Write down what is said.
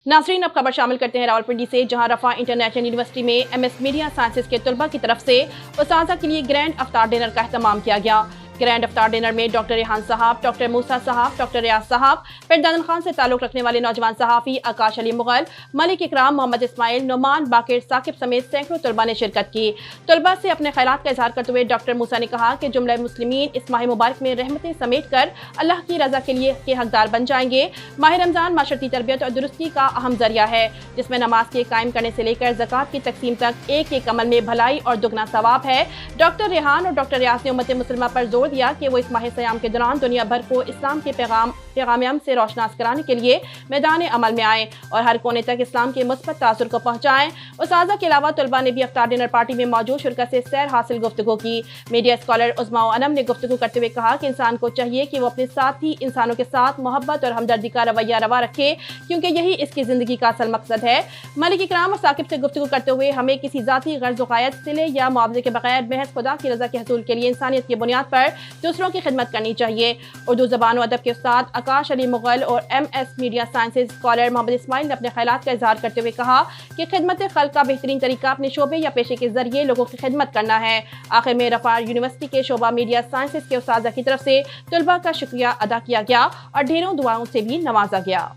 नाज़रीन, अब खबर शामिल करते हैं रावलपिंडी से, जहां रफा इंटरनेशनल यूनिवर्सिटी में MS मीडिया साइंसेज के तलबा की तरफ से उस्ताज़ा के लिए ग्रैंड अफ्तार डिनर का एहतमाम किया गया। ग्रैंड अफ्तार डिनर में डॉक्टर रेहान साहब, डॉक्टर मूसा साहब, डॉक्टर रियाज साहब, फिरदान खान से ताल्लुक़ रखने वाले नौजवान सहाफ़ी आकाश अली मुग़ल, मलिक इकराम, मोहम्मद इस्माइल, नुमान, बाकिर, साकिब समेत सैकड़ों तलबा ने शिरकत की। तलबा से अपने ख़यालात का इज़हार करते हुए डॉक्टर मूसा ने कहा कि जुमला मुस्लिमीन इस माह मुबारक में रहमतें समेट कर अल्लाह की रज़ा के लिए के हकदार बन जाएंगे। माह रमज़ान माशरती तरबियत और दुरुस्ती का अहम ज़रिया है, जिसमें नमाज के कायम करने से लेकर ज़कात की तकसीम तक एक एक अमल में भलाई और दुगना सवाब है। डॉक्टर रेहान और डॉक्टर रियाज ने उम्मत मुस्लिमा पर जोर दिया कि वो इस माह सयाम के दौरान दुनिया भर को इस्लाम के पैगाम से रोशनास कराने के लिए मैदान अमल में आएँ और हर कोने तक इस्लाम के मुस्बत तासुर को पहुँचाएँ। उस्ताज़ा के अलावा तलबा ने भी अफ्तार डिनर पार्टी में मौजूद शिरकत से सैर हासिल गुफ्तगू की। मीडिया स्कॉलर उज़्मा अनम ने गुफ्तगू करते हुए कहा कि इंसान को चाहिए कि वो अपने साथी इंसानों के साथ मोहब्बत और हमदर्दी का रवैया रवा रखे, क्योंकि यही इसकी ज़िंदगी का असल मकसद है। मलिक इकराम और साकिब से गुफ्तगू करते हुए हमें किसी ज़ाती गर्ज़ क़ायद सिले या मुआवजे के बगैर महज खुदा की रज़ा के हसूल के लिए इंसानियत की बुनियाद पर दूसरों की खिदमत करनी चाहिए। उर्दू ज़बान और अदब के उस्ताद आकाश अली मुग़ल और MS media sciences scholar Mohammad Ismail ने अपने ख़यालात का इज़हार करते हुए कहा कि खिदमत खल्क़ का बेहतरीन तरीका अपने शोबे या पेशे के ज़रिए लोगों की खिदमत करना है। आखिर में रफ़ा यूनिवर्सिटी के शोबा मीडिया साइंसेज के उस्ताज़ा की तरफ से तलबा का शुक्रिया अदा किया गया और ढेरों दुआओं से भी नवाजा गया।